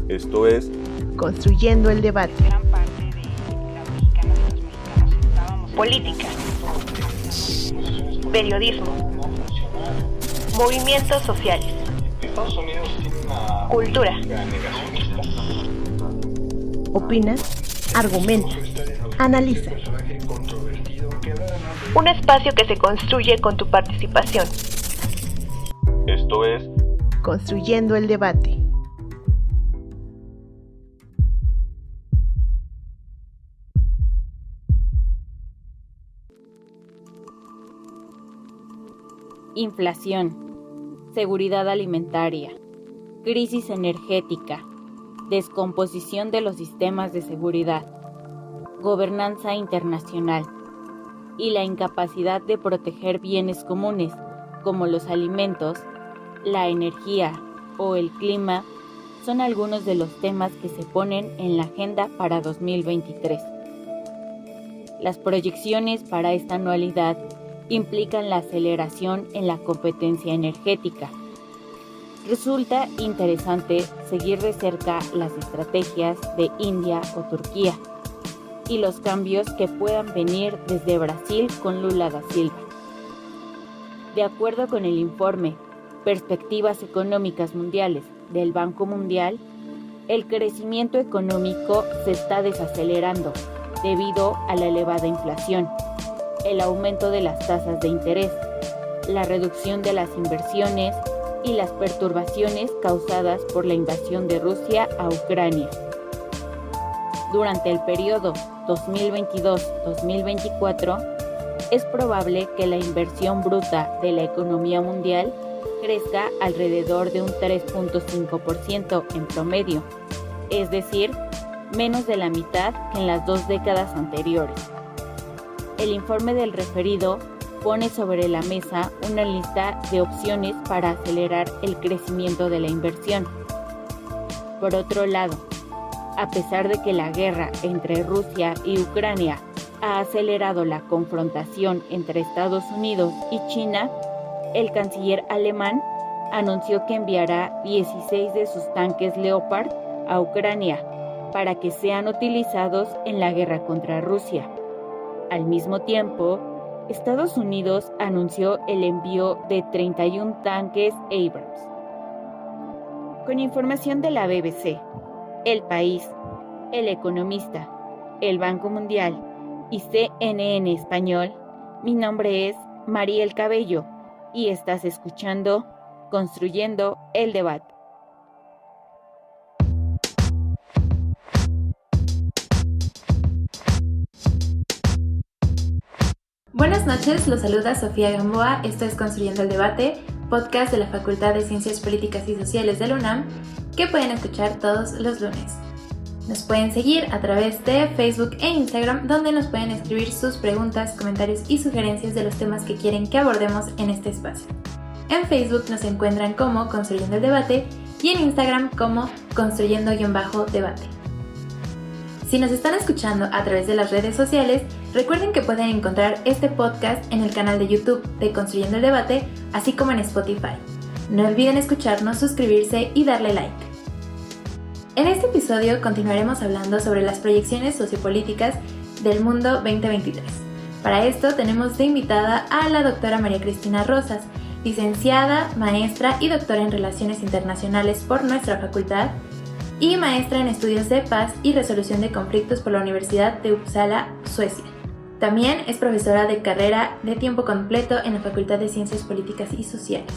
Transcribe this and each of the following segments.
Esto es Construyendo el debate. Gran parte de la mexicana de los mexicanos estábamos política, periodismo, movimientos sociales, cultura. Opina, argumenta, analiza. Un espacio que se construye con tu participación. Esto es Construyendo el debate. Inflación, seguridad alimentaria, crisis energética, descomposición de los sistemas de seguridad, gobernanza internacional y la incapacidad de proteger bienes comunes como los alimentos, la energía o el clima son algunos de los temas que se ponen en la agenda para 2023. Las proyecciones para esta anualidad implican la aceleración en la competencia energética. Resulta interesante seguir de cerca las estrategias de India o Turquía y los cambios que puedan venir desde Brasil con Lula da Silva. De acuerdo con el informe Perspectivas Económicas Mundiales del Banco Mundial, el crecimiento económico se está desacelerando debido a la elevada inflación, el aumento de las tasas de interés, la reducción de las inversiones y las perturbaciones causadas por la invasión de Rusia a Ucrania. Durante el periodo 2022-2024, es probable que la inversión bruta de la economía mundial crezca alrededor de un 3.5% en promedio, es decir, menos de la mitad que en las 2 décadas anteriores. El informe del referido pone sobre la mesa una lista de opciones para acelerar el crecimiento de la inversión. Por otro lado, a pesar de que la guerra entre Rusia y Ucrania ha acelerado la confrontación entre Estados Unidos y China, el canciller alemán anunció que enviará 16 de sus tanques Leopard a Ucrania para que sean utilizados en la guerra contra Rusia. Al mismo tiempo, Estados Unidos anunció el envío de 31 tanques Abrams. Con información de la BBC, El País, El Economista, El Banco Mundial y CNN Español, mi nombre es Mariel Cabello y estás escuchando Construyendo el Debate. Buenas noches, los saluda Sofía Gamboa, esto es Construyendo el Debate, podcast de la Facultad de Ciencias Políticas y Sociales de la UNAM, que pueden escuchar todos los lunes. Nos pueden seguir a través de Facebook e Instagram, donde nos pueden escribir sus preguntas, comentarios y sugerencias de los temas que quieren que abordemos en este espacio. En Facebook nos encuentran como Construyendo el Debate y en Instagram como Construyendo-Debate. Si nos están escuchando a través de las redes sociales, recuerden que pueden encontrar este podcast en el canal de YouTube de Construyendo el Debate, así como en Spotify. No olviden escucharnos, suscribirse y darle like. En este episodio continuaremos hablando sobre las proyecciones sociopolíticas del mundo 2023. Para esto tenemos de invitada a la doctora María Cristina Rosas, licenciada, maestra y doctora en Relaciones Internacionales por nuestra facultad, y maestra en Estudios de Paz y Resolución de Conflictos por la Universidad de Uppsala, Suecia. También es profesora de carrera de tiempo completo en la Facultad de Ciencias Políticas y Sociales.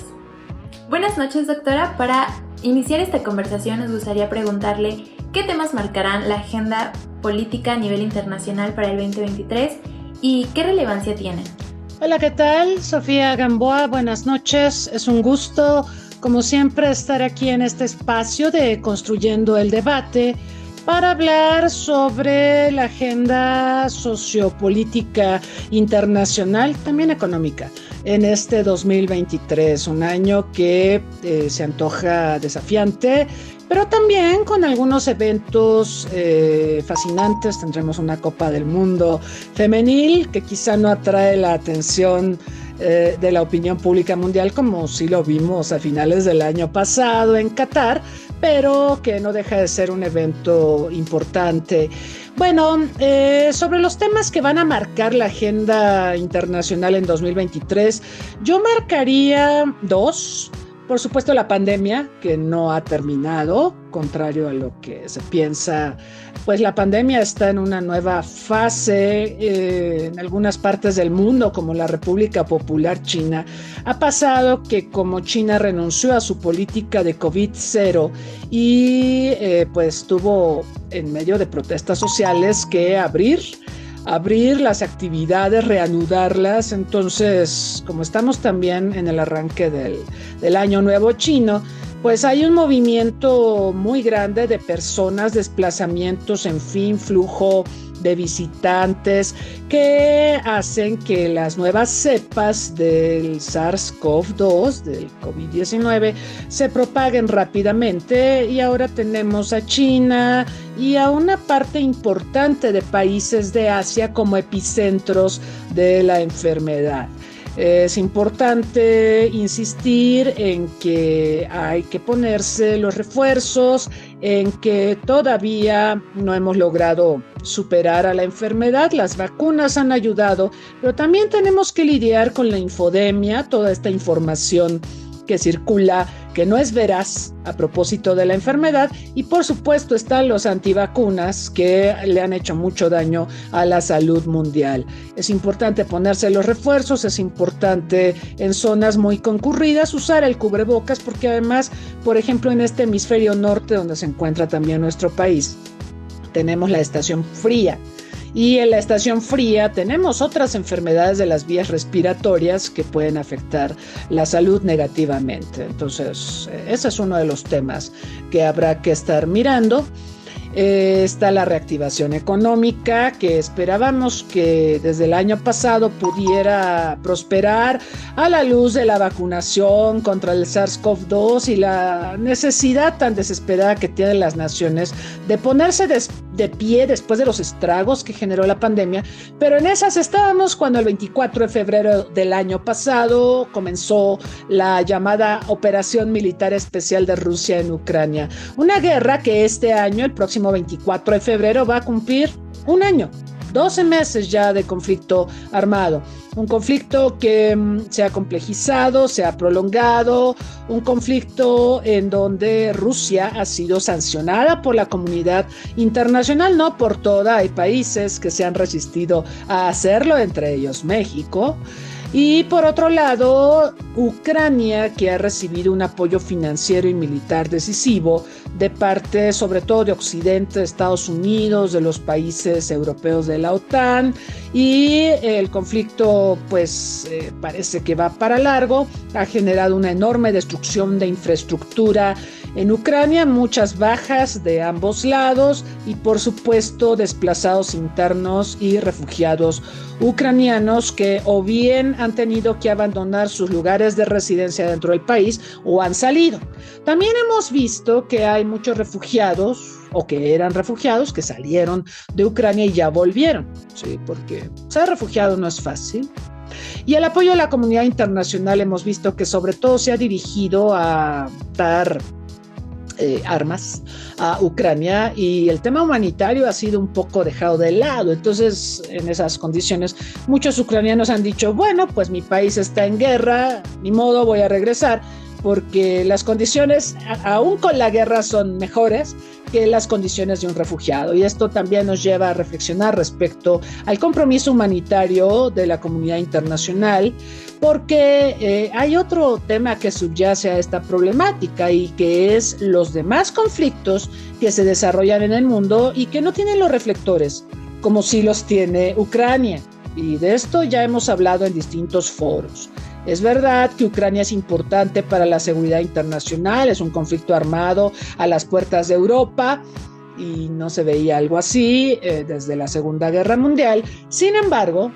Buenas noches, doctora. Para iniciar esta conversación nos gustaría preguntarle qué temas marcarán la agenda política a nivel internacional para el 2023 y qué relevancia tienen. Hola, ¿qué tal? Sofía Gamboa, buenas noches. Es un gusto, como siempre, estar aquí en este espacio de Construyendo el Debate para hablar sobre la agenda sociopolítica internacional, también económica, en este 2023, un año que se antoja desafiante, pero también con algunos eventos fascinantes. Tendremos una Copa del Mundo femenil que quizá no atrae la atención de la opinión pública mundial, como sí lo vimos a finales del año pasado en Qatar, pero que no deja de ser un evento importante. Bueno, sobre los temas que van a marcar la agenda internacional en 2023, yo marcaría dos. Por supuesto, la pandemia, que no ha terminado, contrario a lo que se piensa, pues la pandemia está en una nueva fase en algunas partes del mundo, como la República Popular China. Ha pasado que como China renunció a su política de COVID-0 y pues tuvo en medio de protestas sociales que abrir las actividades, reanudarlas. Entonces, como estamos también en el arranque del año nuevo chino, pues hay un movimiento muy grande de personas, desplazamientos, en fin, flujo de visitantes que hacen que las nuevas cepas del SARS-CoV-2, del COVID-19, se propaguen rápidamente, y ahora tenemos a China y a una parte importante de países de Asia como epicentros de la enfermedad. Es importante insistir en que hay que ponerse los refuerzos, en que todavía no hemos logrado superar a la enfermedad. Las vacunas han ayudado, pero también tenemos que lidiar con la infodemia, toda esta información que circula, que no es veraz a propósito de la enfermedad, y por supuesto están los antivacunas que le han hecho mucho daño a la salud mundial. Es importante ponerse los refuerzos, es importante en zonas muy concurridas usar el cubrebocas, porque además, por ejemplo, en este hemisferio norte donde se encuentra también nuestro país, tenemos la estación fría. Y en la estación fría tenemos otras enfermedades de las vías respiratorias que pueden afectar la salud negativamente. Entonces, ese es uno de los temas que habrá que estar mirando. Está la reactivación económica, que esperábamos que desde el año pasado pudiera prosperar a la luz de la vacunación contra el SARS-CoV-2 y la necesidad tan desesperada que tienen las naciones de ponerse de pie después de los estragos que generó la pandemia. Pero en esas estábamos cuando el 24 de febrero del año pasado comenzó la llamada Operación Militar Especial de Rusia en Ucrania, una guerra que este año, el próximo 24 de febrero, va a cumplir un año, 12 meses ya de conflicto armado. Un conflicto que se ha complejizado, se ha prolongado, un conflicto en donde Rusia ha sido sancionada por la comunidad internacional, no por toda, hay países que se han resistido a hacerlo, entre ellos México. Y por otro lado, Ucrania, que ha recibido un apoyo financiero y militar decisivo de parte sobre todo de Occidente, de Estados Unidos, de los países europeos de la OTAN, y el conflicto pues parece que va para largo, ha generado una enorme destrucción de infraestructura en Ucrania, muchas bajas de ambos lados y por supuesto desplazados internos y refugiados ucranianos que o bien han tenido que abandonar sus lugares de residencia dentro del país o han salido. También hemos visto que hay muchos refugiados o que eran refugiados que salieron de Ucrania y ya volvieron, ¿sí? Porque ser refugiado no es fácil. Y el apoyo de la comunidad internacional hemos visto que sobre todo se ha dirigido a dar armas a Ucrania, y el tema humanitario ha sido un poco dejado de lado. Entonces, en esas condiciones, muchos ucranianos han dicho, bueno, pues mi país está en guerra, ni modo, voy a regresar, porque las condiciones, aún con la guerra, son mejores que las condiciones de un refugiado. Y esto también nos lleva a reflexionar respecto al compromiso humanitario de la comunidad internacional, porque hay otro tema que subyace a esta problemática, y que es los demás conflictos que se desarrollan en el mundo y que no tienen los reflectores como sí los tiene Ucrania. Y de esto ya hemos hablado en distintos foros. Es verdad que Ucrania es importante para la seguridad internacional, es un conflicto armado a las puertas de Europa y no se veía algo así desde la Segunda Guerra Mundial. Sin embargo,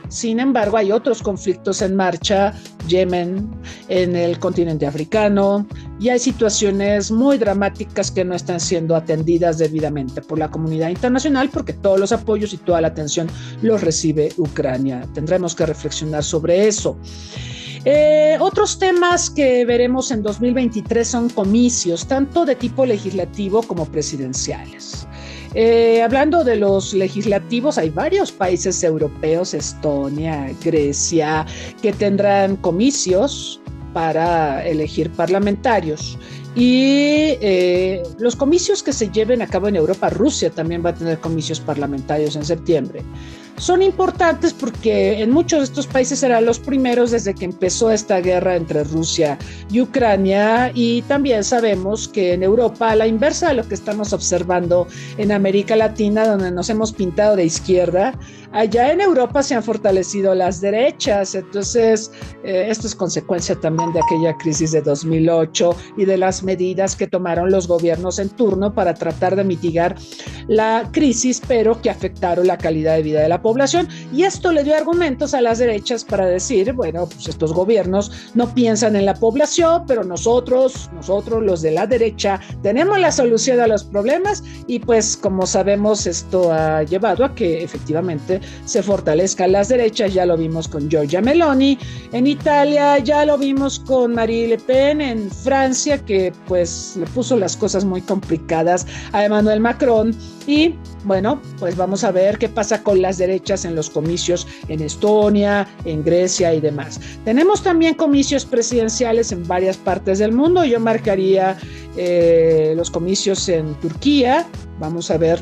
hay otros conflictos en marcha, Yemen, en el continente africano, y hay situaciones muy dramáticas que no están siendo atendidas debidamente por la comunidad internacional, porque todos los apoyos y toda la atención los recibe Ucrania. Tendremos que reflexionar sobre eso. Otros temas que veremos en 2023 son comicios, tanto de tipo legislativo como presidenciales. Hablando de los legislativos, hay varios países europeos, Estonia, Grecia, que tendrán comicios para elegir parlamentarios. Y los comicios que se lleven a cabo en Europa, Rusia también va a tener comicios parlamentarios en septiembre. Son importantes porque en muchos de estos países serán los primeros desde que empezó esta guerra entre Rusia y Ucrania, y también sabemos que en Europa, a la inversa de lo que estamos observando en América Latina, donde nos hemos pintado de izquierda, allá en Europa se han fortalecido las derechas. Entonces esto es consecuencia también de aquella crisis de 2008 y de las medidas que tomaron los gobiernos en turno para tratar de mitigar la crisis, pero que afectaron la calidad de vida de la población, y esto le dio argumentos a las derechas para decir, bueno, pues estos gobiernos no piensan en la población, pero nosotros los de la derecha tenemos la solución a los problemas, y pues como sabemos esto ha llevado a que efectivamente se fortalezcan las derechas. Ya lo vimos con Giorgia Meloni en Italia, ya lo vimos con Marine Le Pen en Francia, que pues le puso las cosas muy complicadas a Emmanuel Macron, y bueno, pues vamos a ver qué pasa con las derechas en los comicios en Estonia, en Grecia y demás. Tenemos también comicios presidenciales en varias partes del mundo. Yo marcaría los comicios en Turquía. Vamos a ver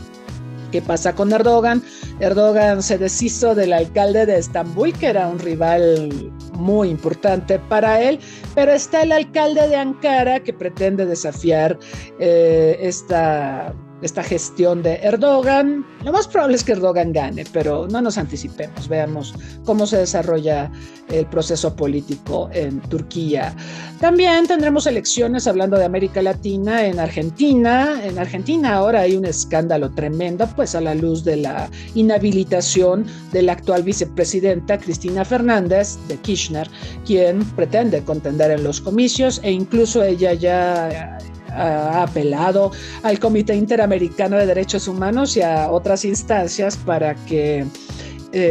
qué pasa con Erdogan. Erdogan se deshizo del alcalde de Estambul, que era un rival muy importante para él, pero está el alcalde de Ankara, que pretende desafiar esta gestión de Erdogan. Lo más probable es que Erdogan gane, pero no nos anticipemos, veamos cómo se desarrolla el proceso político en Turquía. También tendremos elecciones, hablando de América Latina, en Argentina. En Argentina ahora hay un escándalo tremendo, pues a la luz de la inhabilitación de la actual vicepresidenta Cristina Fernández de Kirchner, quien pretende contender en los comicios, e incluso ella ya ha apelado al Comité Interamericano de Derechos Humanos y a otras instancias para que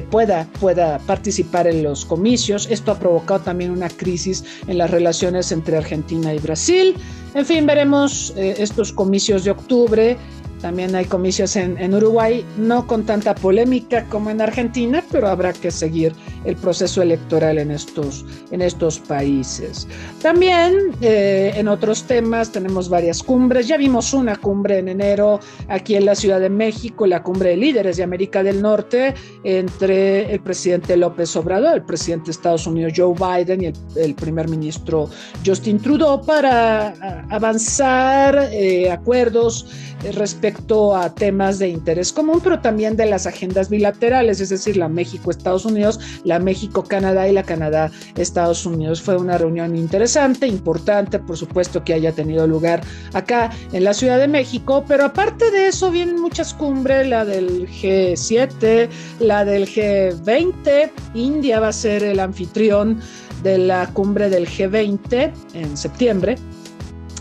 pueda participar en los comicios. Esto ha provocado también una crisis en las relaciones entre Argentina y Brasil. En fin, veremos estos comicios de octubre. También hay comicios en Uruguay, no con tanta polémica como en Argentina, pero habrá que seguir el proceso electoral en estos países. También en otros temas tenemos varias cumbres. Ya vimos una cumbre en enero aquí en la Ciudad de México, la cumbre de líderes de América del Norte, entre el presidente López Obrador, el presidente de Estados Unidos Joe Biden y el primer ministro Justin Trudeau, para avanzar acuerdos respecto a temas de interés común, pero también de las agendas bilaterales, es decir, la México-Estados Unidos, la México-Canadá y la Canadá-Estados Unidos. Fue una reunión interesante, importante, por supuesto que haya tenido lugar acá en la Ciudad de México, pero aparte de eso vienen muchas cumbres, la del G7, la del G20. India va a ser el anfitrión de la cumbre del G20 en septiembre.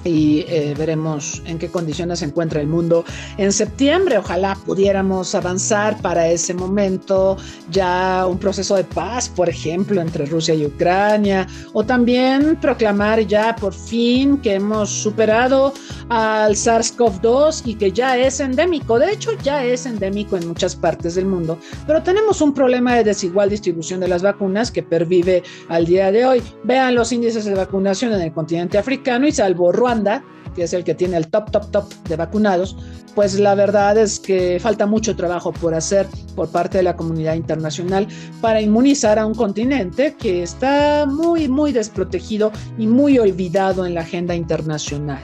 Y veremos en qué condiciones se encuentra el mundo en septiembre. Ojalá pudiéramos avanzar para ese momento ya un proceso de paz, por ejemplo, entre Rusia y Ucrania, o también proclamar ya por fin que hemos superado al SARS-CoV-2 y que ya es endémico. De hecho, ya es endémico en muchas partes del mundo, pero tenemos un problema de desigual distribución de las vacunas que pervive al día de hoy. Vean los índices de vacunación en el continente africano, y salvo Ruanda, que es el que tiene el top de vacunados, pues la verdad es que falta mucho trabajo por hacer por parte de la comunidad internacional para inmunizar a un continente que está muy desprotegido y muy olvidado en la agenda internacional.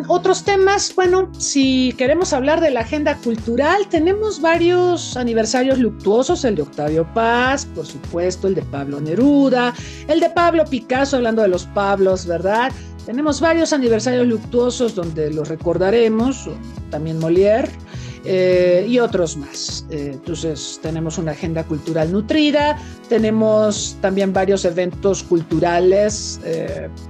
Otros temas, bueno, si queremos hablar de la agenda cultural, tenemos varios aniversarios luctuosos: el de Octavio Paz, por supuesto, el de Pablo Neruda, el de Pablo Picasso, hablando de los Pablos, ¿verdad? Tenemos varios aniversarios luctuosos donde los recordaremos, también Molière. y otros más. Entonces tenemos una agenda cultural nutrida, tenemos también varios eventos culturales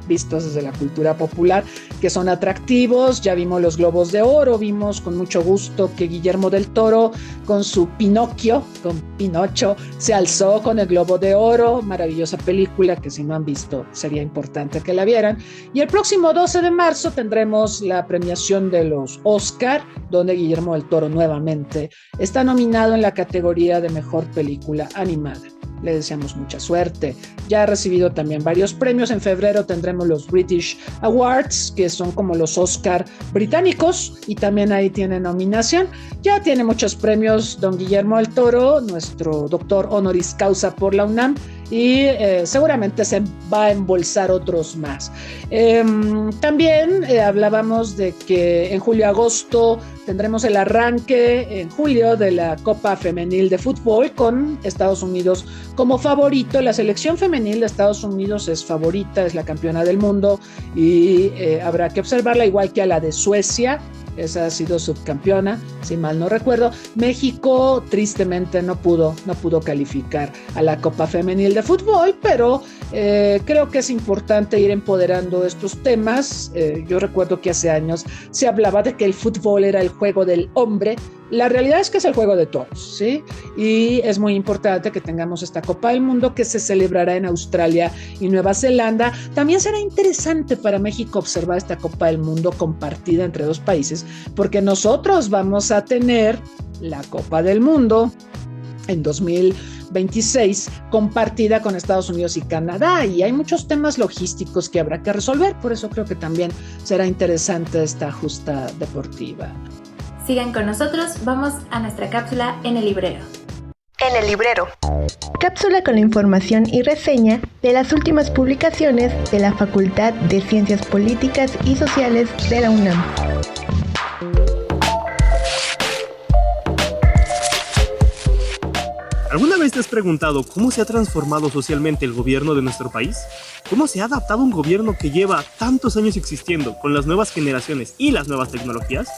vistos desde la cultura popular que son atractivos. Ya vimos los Globos de Oro, vimos con mucho gusto que Guillermo del Toro con su Pinocchio, con Pinocho, se alzó con el Globo de Oro, maravillosa película que si no han visto sería importante que la vieran. Y el próximo 12 de marzo tendremos la premiación de los Oscar, donde Guillermo del Toro nuevamente está nominado en la categoría de Mejor Película Animada. Le deseamos mucha suerte. Ya ha recibido también varios premios. En febrero tendremos los British Awards, que son como los Oscar británicos, y también ahí tiene nominación. Ya tiene muchos premios don Guillermo del Toro, nuestro doctor honoris causa por la UNAM, y seguramente se va a embolsar otros más. También hablábamos de que en julio-agosto tendremos el arranque en julio de la Copa Femenil de Fútbol con Estados Unidos como favorito. La selección femenil de Estados Unidos es favorita, es la campeona del mundo y habrá que observarla, igual que a la de Suecia. Esa ha sido subcampeona, si mal no recuerdo. México tristemente no pudo calificar a la Copa Femenil de Fútbol, pero creo que es importante ir empoderando estos temas. Yo recuerdo que hace años se hablaba de que el fútbol era el juego del hombre. La realidad es que es el juego de todos, ¿sí? Y es muy importante que tengamos esta Copa del Mundo que se celebrará en Australia y Nueva Zelanda. También será interesante para México observar esta Copa del Mundo compartida entre dos países, porque nosotros vamos a tener la Copa del Mundo en 2026 compartida con Estados Unidos y Canadá, y hay muchos temas logísticos que habrá que resolver. Por eso creo que también será interesante esta justa deportiva. Sigan con nosotros, vamos a nuestra cápsula en el librero. En el librero. Cápsula con la información y reseña de las últimas publicaciones de la Facultad de Ciencias Políticas y Sociales de la UNAM. ¿Alguna vez te has preguntado cómo se ha transformado socialmente el gobierno de nuestro país? ¿Cómo se ha adaptado un gobierno que lleva tantos años existiendo con las nuevas generaciones y las nuevas tecnologías?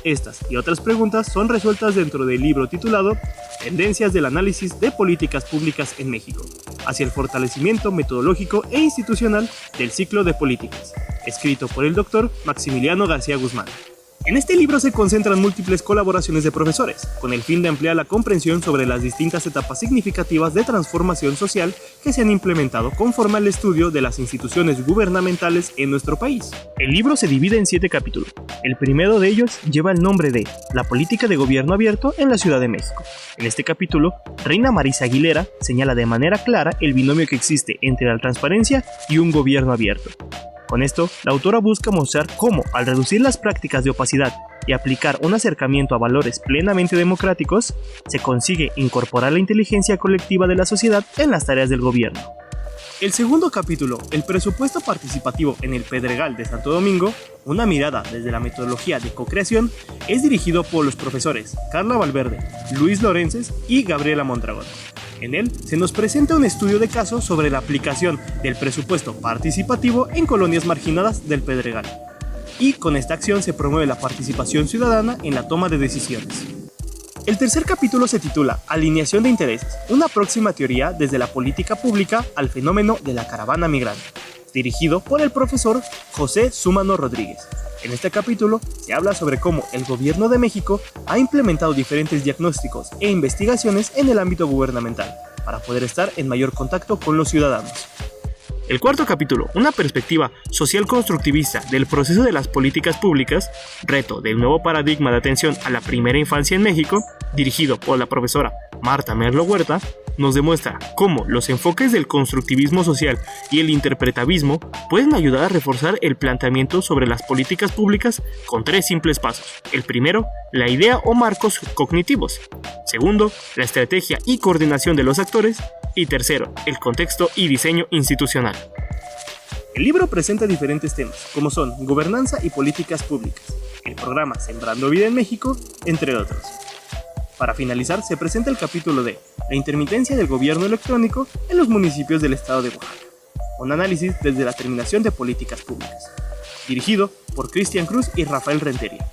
Estas y otras preguntas son resueltas dentro del libro titulado Tendencias del análisis de políticas públicas en México, hacia el fortalecimiento metodológico e institucional del ciclo de políticas, escrito por el doctor Maximiliano García Guzmán. En este libro se concentran múltiples colaboraciones de profesores, con el fin de ampliar la comprensión sobre las distintas etapas significativas de transformación social que se han implementado conforme al estudio de las instituciones gubernamentales en nuestro país. El libro se divide en 7 capítulos. El primero de ellos lleva el nombre de La política de gobierno abierto en la Ciudad de México. En este capítulo, Reina Marisa Aguilera señala de manera clara el binomio que existe entre la transparencia y un gobierno abierto. Con esto, la autora busca mostrar cómo, al reducir las prácticas de opacidad y aplicar un acercamiento a valores plenamente democráticos, se consigue incorporar la inteligencia colectiva de la sociedad en las tareas del gobierno. El segundo capítulo, el presupuesto participativo en el Pedregal de Santo Domingo, una mirada desde la metodología de co-creación, es dirigido por los profesores Carla Valverde, Luis Lorences y Gabriela Mondragón. En él se nos presenta un estudio de caso sobre la aplicación del presupuesto participativo en colonias marginadas del Pedregal. Y con esta acción se promueve la participación ciudadana en la toma de decisiones. El tercer capítulo se titula Alineación de intereses, una próxima teoría desde la política pública al fenómeno de la caravana migrante, dirigido por el profesor José Súmano Rodríguez. En este capítulo se habla sobre cómo el gobierno de México ha implementado diferentes diagnósticos e investigaciones en el ámbito gubernamental para poder estar en mayor contacto con los ciudadanos. El cuarto capítulo, una perspectiva social constructivista del proceso de las políticas públicas, reto del nuevo paradigma de atención a la primera infancia en México, dirigido por la profesora Marta Merlo Huerta, nos demuestra cómo los enfoques del constructivismo social y el interpretavismo pueden ayudar a reforzar el planteamiento sobre las políticas públicas con 3 simples pasos. El primero, la idea o marcos cognitivos. Segundo, la estrategia y coordinación de los actores. Y tercero, el contexto y diseño institucional. El libro presenta diferentes temas, como son gobernanza y políticas públicas, el programa Sembrando Vida en México, entre otros. Para finalizar, se presenta el capítulo de La intermitencia del gobierno electrónico en los municipios del estado de Oaxaca, un análisis desde la terminación de políticas públicas, dirigido por Cristian Cruz y Rafael Rentería.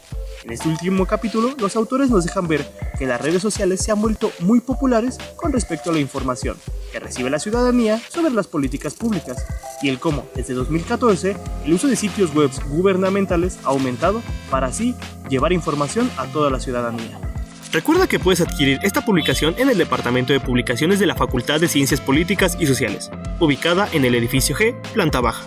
En este último capítulo, los autores nos dejan ver que las redes sociales se han vuelto muy populares con respecto a la información que recibe la ciudadanía sobre las políticas públicas y el cómo, desde 2014, el uso de sitios web gubernamentales ha aumentado para así llevar información a toda la ciudadanía. Recuerda que puedes adquirir esta publicación en el Departamento de Publicaciones de la Facultad de Ciencias Políticas y Sociales, ubicada en el edificio G, planta baja,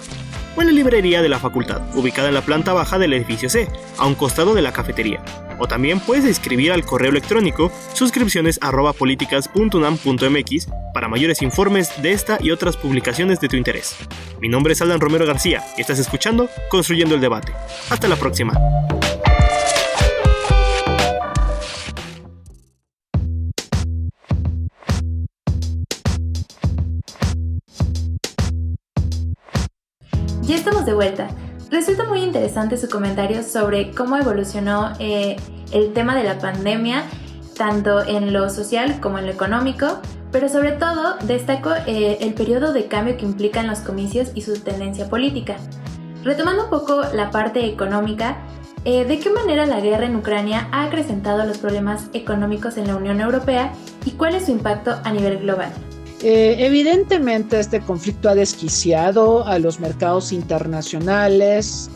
o en la librería de la facultad, ubicada en la planta baja del edificio C, a un costado de la cafetería. O también puedes escribir al correo electrónico suscripciones@políticas.unam.mx para mayores informes de esta y otras publicaciones de tu interés. Mi nombre es Alan Romero García y estás escuchando Construyendo el Debate. Hasta la próxima. Ya estamos de vuelta. Resulta muy interesante su comentario sobre cómo evolucionó el tema de la pandemia, tanto en lo social como en lo económico, pero sobre todo destaco el periodo de cambio que implican los comicios y su tendencia política. Retomando un poco la parte económica, ¿de qué manera la guerra en Ucrania ha acrecentado los problemas económicos en la Unión Europea y cuál es su impacto a nivel global? Evidentemente este conflicto ha desquiciado a los mercados internacionales,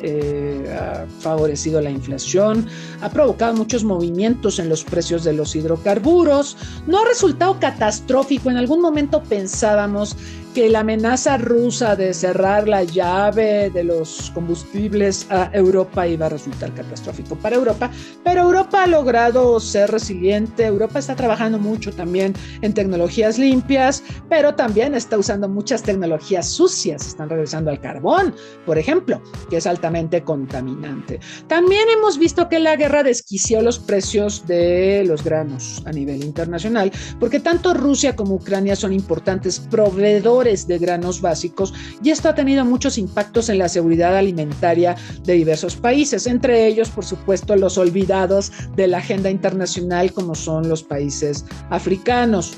ha favorecido la inflación, ha provocado muchos movimientos en los precios de los hidrocarburos. No ha resultado catastrófico. En algún momento pensábamos que la amenaza rusa de cerrar la llave de los combustibles a Europa iba a resultar catastrófico para Europa, pero Europa ha logrado ser resiliente. Europa está trabajando mucho también en tecnologías limpias, pero también está usando muchas tecnologías sucias. Están regresando al carbón, por ejemplo, que es altamente contaminante. También hemos visto que la guerra desquició los precios de los granos a nivel internacional, porque tanto Rusia como Ucrania son importantes proveedores de granos básicos, y esto ha tenido muchos impactos en la seguridad alimentaria de diversos países, entre ellos, por supuesto, los olvidados de la agenda internacional, como son los países africanos.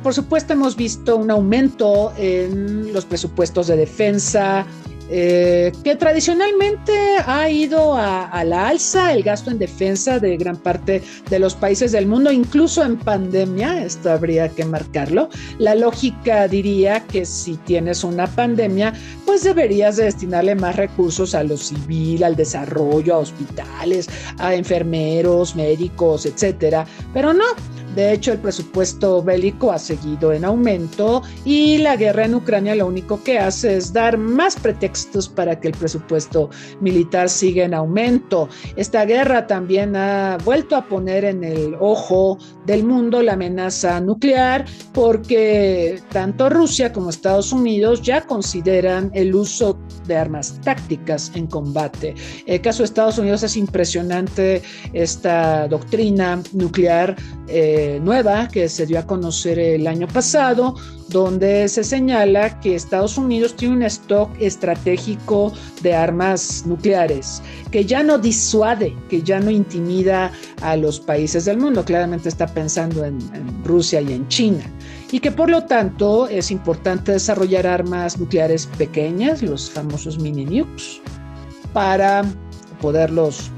Por supuesto, hemos visto un aumento en los presupuestos de defensa, que tradicionalmente ha ido a la alza el gasto en defensa de gran parte de los países del mundo, incluso en pandemia. Esto habría que marcarlo. La lógica diría que si tienes una pandemia, pues deberías de destinarle más recursos a lo civil, al desarrollo, a hospitales, a enfermeros, médicos, etcétera, pero no. De hecho, el presupuesto bélico ha seguido en aumento y la guerra en Ucrania lo único que hace es dar más pretextos para que el presupuesto militar siga en aumento. Esta guerra también ha vuelto a poner en el ojo del mundo la amenaza nuclear, porque tanto Rusia como Estados Unidos ya consideran el uso de armas tácticas en combate. El caso de Estados Unidos es impresionante, esta doctrina nuclear nueva que se dio a conocer el año pasado, donde se señala que Estados Unidos tiene un stock estratégico de armas nucleares que ya no disuade, que ya no intimida a los países del mundo. Claramente está pensando en Rusia y en China, y que por lo tanto es importante desarrollar armas nucleares pequeñas, los famosos mini nukes, para poderlos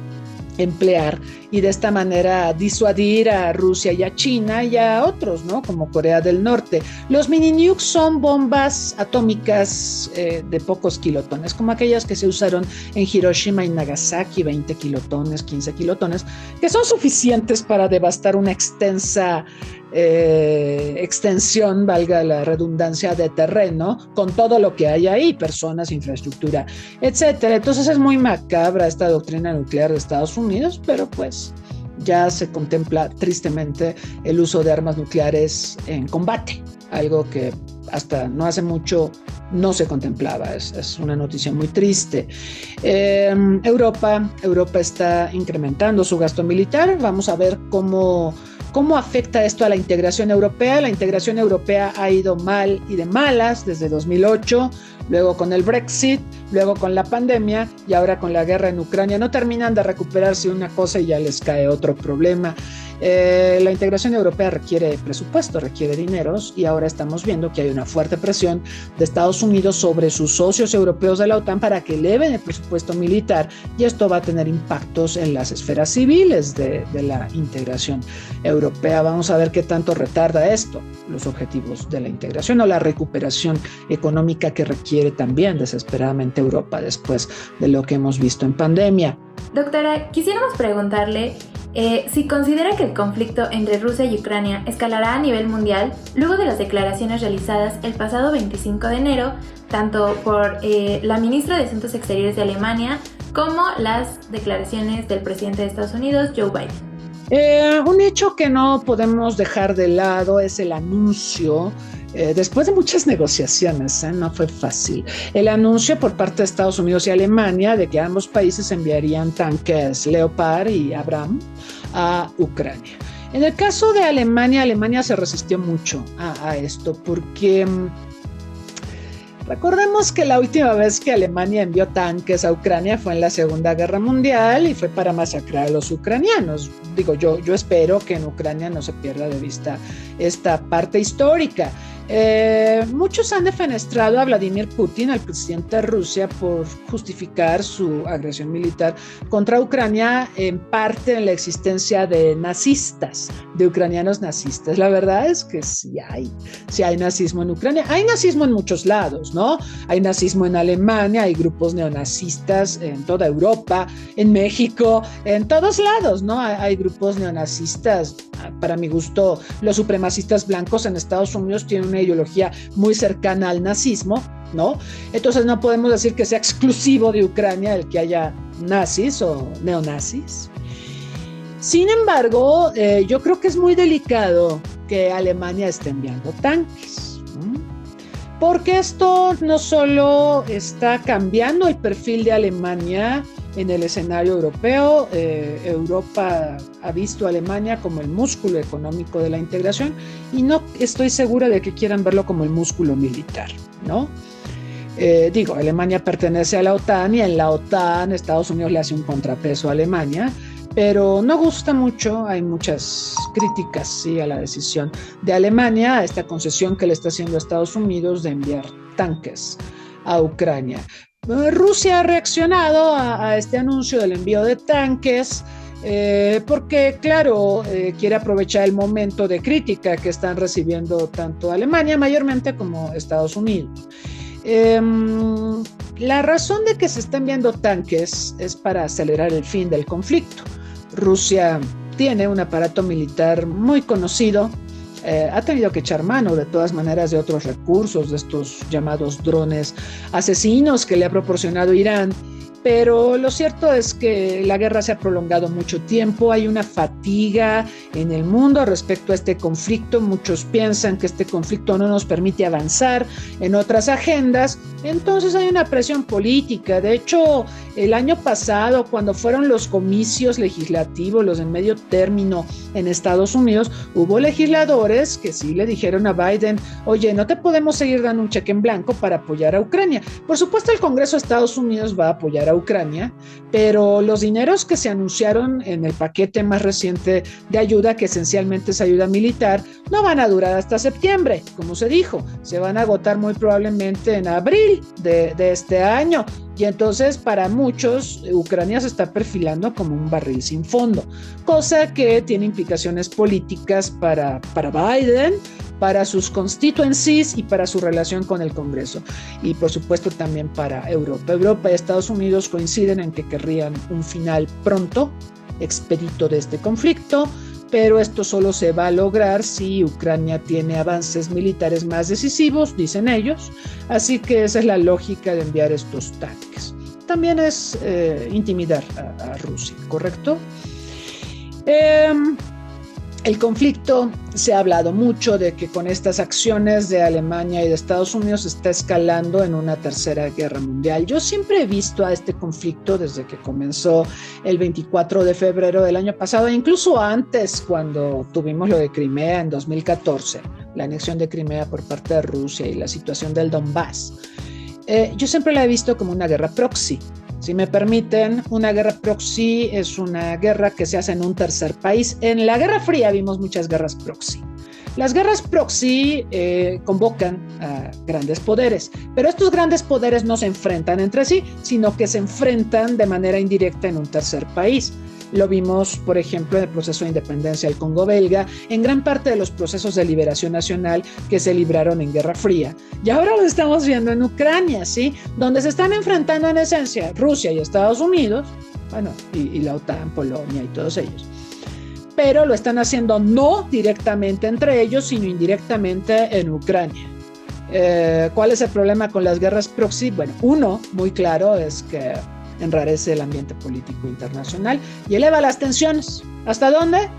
emplear y de esta manera disuadir a Rusia y a China y a otros, ¿no? Como Corea del Norte. Los mini nukes son bombas atómicas de pocos kilotones, como aquellas que se usaron en Hiroshima y Nagasaki, 20 kilotones, 15 kilotones, que son suficientes para devastar una extensa extensión, valga la redundancia, de terreno, con todo lo que hay ahí, personas, infraestructura, etcétera. Entonces es muy macabra esta doctrina nuclear de Estados Unidos, pero pues ya se contempla tristemente el uso de armas nucleares en combate, algo que hasta no hace mucho no se contemplaba. Es una noticia muy triste. Europa está incrementando su gasto militar. Vamos a ver cómo afecta esto a la integración europea. La integración europea ha ido mal y de malas desde 2008. luego con el Brexit, luego con la pandemia y ahora con la guerra en Ucrania. No terminan de recuperarse una cosa y ya les cae otro problema. La integración europea requiere presupuesto, requiere dineros, y ahora estamos viendo que hay una fuerte presión de Estados Unidos sobre sus socios europeos de la OTAN para que eleven el presupuesto militar, y esto va a tener impactos en las esferas civiles de la integración europea. Vamos a ver qué tanto retarda esto los objetivos de la integración o la recuperación económica que requiere también desesperadamente Europa después de lo que hemos visto en pandemia. Doctora, quisiéramos preguntarle si considera que el conflicto entre Rusia y Ucrania escalará a nivel mundial luego de las declaraciones realizadas el pasado 25 de enero, tanto por la ministra de Asuntos Exteriores de Alemania como las declaraciones del presidente de Estados Unidos, Joe Biden. Un hecho que no podemos dejar de lado es el anuncio, después de muchas negociaciones, no fue fácil, el anuncio por parte de Estados Unidos y Alemania de que ambos países enviarían tanques Leopard y Abrams a Ucrania. En el caso de Alemania, Alemania se resistió mucho a esto porque recordemos que la última vez que Alemania envió tanques a Ucrania fue en la Segunda Guerra Mundial y fue para masacrar a los ucranianos. Digo, yo espero que en Ucrania no se pierda de vista esta parte histórica. Muchos han defenestrado a Vladimir Putin, al presidente de Rusia, por justificar su agresión militar contra Ucrania, en parte en la existencia de nazistas, de ucranianos nazistas. La verdad es que sí hay nazismo en Ucrania. Hay nazismo en muchos lados, ¿no? Hay nazismo en Alemania, hay grupos neonazistas en toda Europa, en México, en todos lados, ¿no? Hay grupos neonazistas. Para mi gusto, los supremacistas blancos en Estados Unidos tienen una ideología muy cercana al nazismo, ¿no? Entonces no podemos decir que sea exclusivo de Ucrania el que haya nazis o neonazis. Sin embargo, yo creo que es muy delicado que Alemania esté enviando tanques, porque esto no solo está cambiando el perfil de Alemania en el escenario europeo. Europa ha visto a Alemania como el músculo económico de la integración y no estoy segura de que quieran verlo como el músculo militar, ¿no? Alemania pertenece a la OTAN y en la OTAN Estados Unidos le hace un contrapeso a Alemania, pero no gusta mucho. Hay muchas críticas, sí, a la decisión de Alemania, a esta concesión que le está haciendo a Estados Unidos de enviar tanques a Ucrania. Rusia ha reaccionado a este anuncio del envío de tanques porque, claro, quiere aprovechar el momento de crítica que están recibiendo tanto Alemania mayormente como Estados Unidos. La razón de que se están enviando tanques es para acelerar el fin del conflicto. Rusia tiene un aparato militar muy conocido. Ha tenido que echar mano de todas maneras de otros recursos, de estos llamados drones asesinos que le ha proporcionado Irán, pero lo cierto es que la guerra se ha prolongado mucho tiempo, hay una fatiga en el mundo respecto a este conflicto. Muchos piensan que este conflicto no nos permite avanzar en otras agendas, entonces hay una presión política. De hecho, el año pasado, cuando fueron los comicios legislativos, los de medio término en Estados Unidos, hubo legisladores que sí le dijeron a Biden: oye, no te podemos seguir dando un cheque en blanco para apoyar a Ucrania. Por supuesto, el Congreso de Estados Unidos va a apoyar a Ucrania, pero los dineros que se anunciaron en el paquete más reciente de ayuda, que esencialmente es ayuda militar, no van a durar hasta septiembre, como se dijo. Se van a agotar muy probablemente en abril de este año. Y entonces, para muchos, Ucrania se está perfilando como un barril sin fondo, cosa que tiene implicaciones políticas para Biden, para sus constituencies y para su relación con el Congreso. Y por supuesto también para Europa. Europa y Estados Unidos coinciden en que querrían un final pronto, expedito de este conflicto, pero esto solo se va a lograr si Ucrania tiene avances militares más decisivos, dicen ellos. Así que esa es la lógica de enviar estos tanques. También es intimidar a Rusia, ¿correcto? El conflicto, se ha hablado mucho de que con estas acciones de Alemania y de Estados Unidos está escalando en una tercera guerra mundial. Yo siempre he visto a este conflicto desde que comenzó el 24 de febrero del año pasado, e incluso antes, cuando tuvimos lo de Crimea en 2014, la anexión de Crimea por parte de Rusia y la situación del Donbass. Yo siempre la he visto como una guerra proxy. Si me permiten, una guerra proxy es una guerra que se hace en un tercer país. En la Guerra Fría vimos muchas guerras proxy. Las guerras proxy convocan a grandes poderes, pero estos grandes poderes no se enfrentan entre sí, sino que se enfrentan de manera indirecta en un tercer país. Lo vimos, por ejemplo, en el proceso de independencia del Congo belga, en gran parte de los procesos de liberación nacional que se libraron en Guerra Fría. Y ahora lo estamos viendo en Ucrania, ¿sí? Donde se están enfrentando en esencia Rusia y Estados Unidos, bueno, y la OTAN, Polonia y todos ellos. Pero lo están haciendo no directamente entre ellos, sino indirectamente en Ucrania. ¿Cuál es el problema con las guerras proxy? Bueno, uno muy claro es que enrarece el ambiente político internacional y eleva las tensiones. ¿Hasta dónde?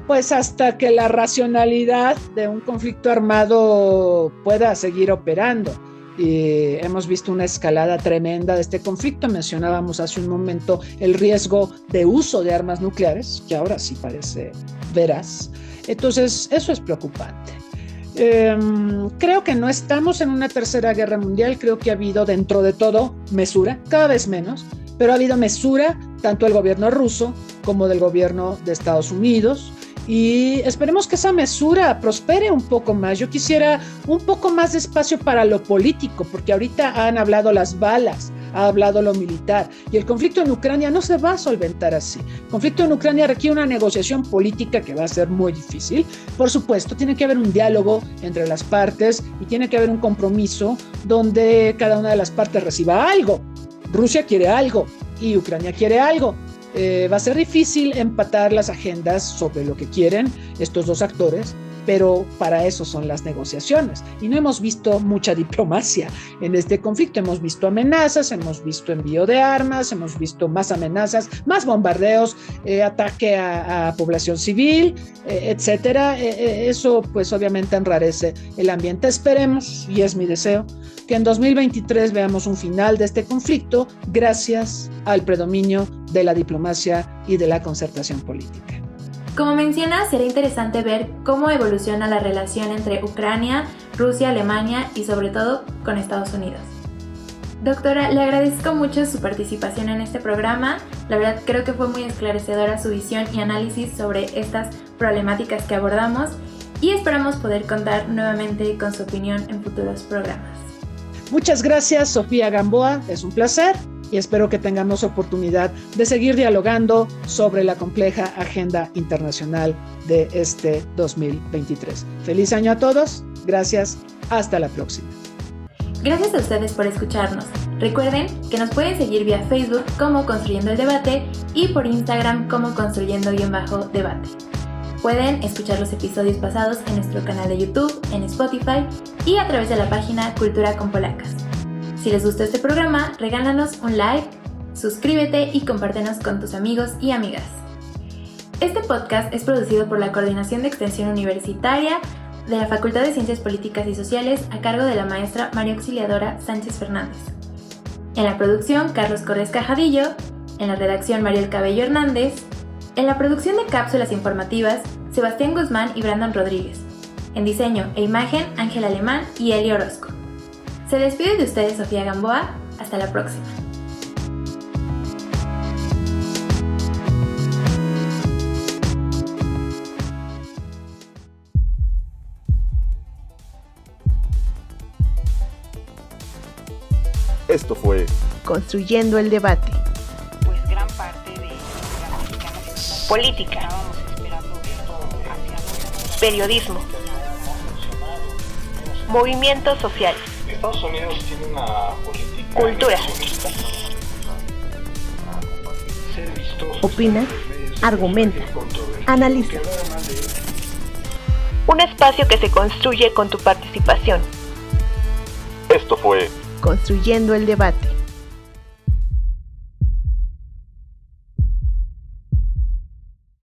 Pues hasta que la racionalidad de un conflicto armado pueda seguir operando. Y hemos visto una escalada tremenda de este conflicto. Mencionábamos hace un momento el riesgo de uso de armas nucleares, que ahora sí parece veraz. Entonces, eso es preocupante. Creo que no estamos en una tercera guerra mundial. Creo que ha habido dentro de todo mesura, cada vez menos, pero ha habido mesura tanto del gobierno ruso como del gobierno de Estados Unidos. Y esperemos que esa mesura prospere un poco más. Yo quisiera un poco más de espacio para lo político, porque ahorita han hablado las balas, ha hablado lo militar, y el conflicto en Ucrania no se va a solventar así. El conflicto en Ucrania requiere una negociación política que va a ser muy difícil. Por supuesto, tiene que haber un diálogo entre las partes y tiene que haber un compromiso donde cada una de las partes reciba algo. Rusia quiere algo y Ucrania quiere algo. Va a ser difícil empatar las agendas sobre lo que quieren estos dos actores, pero para eso son las negociaciones. Y no hemos visto mucha diplomacia en este conflicto. Hemos visto amenazas, hemos visto envío de armas, hemos visto más amenazas, más bombardeos, ataque a población civil, etcétera. Eso pues obviamente enrarece el ambiente. Esperemos, y es mi deseo, que en 2023 veamos un final de este conflicto gracias al predominio de la diplomacia y de la concertación política. Como menciona, será interesante ver cómo evoluciona la relación entre Ucrania, Rusia, Alemania y sobre todo con Estados Unidos. Doctora, le agradezco mucho su participación en este programa. La verdad creo que fue muy esclarecedora su visión y análisis sobre estas problemáticas que abordamos y esperamos poder contar nuevamente con su opinión en futuros programas. Muchas gracias, Sofía Gamboa, es un placer y espero que tengamos oportunidad de seguir dialogando sobre la compleja agenda internacional de este 2023. Feliz año a todos, gracias, hasta la próxima. Gracias a ustedes por escucharnos. Recuerden que nos pueden seguir vía Facebook como Construyendo el Debate y por Instagram como Construyendo_Debate. Pueden escuchar los episodios pasados en nuestro canal de YouTube, en Spotify y a través de la página Cultura con Polacas. Si les gustó este programa, regálanos un like, suscríbete y compártenos con tus amigos y amigas. Este podcast es producido por la Coordinación de Extensión Universitaria de la Facultad de Ciencias Políticas y Sociales a cargo de la maestra María Auxiliadora Sánchez Fernández. En la producción, Carlos Corrés Cajadillo. En la redacción, Mariel Cabello Hernández. En la producción de cápsulas informativas, Sebastián Guzmán y Brandon Rodríguez. En diseño e imagen, Ángel Alemán y Eli Orozco. Se despide de ustedes Sofía Gamboa. Hasta la próxima. Esto fue Construyendo el Debate. Pues gran parte de la mexicana Política. estábamos esperando esto hacia Periodismo. Movimientos sociales. Estados Unidos tiene una política Cultura. Opina, argumenta, analiza. Un espacio que se construye con tu participación. Esto fue Construyendo el Debate.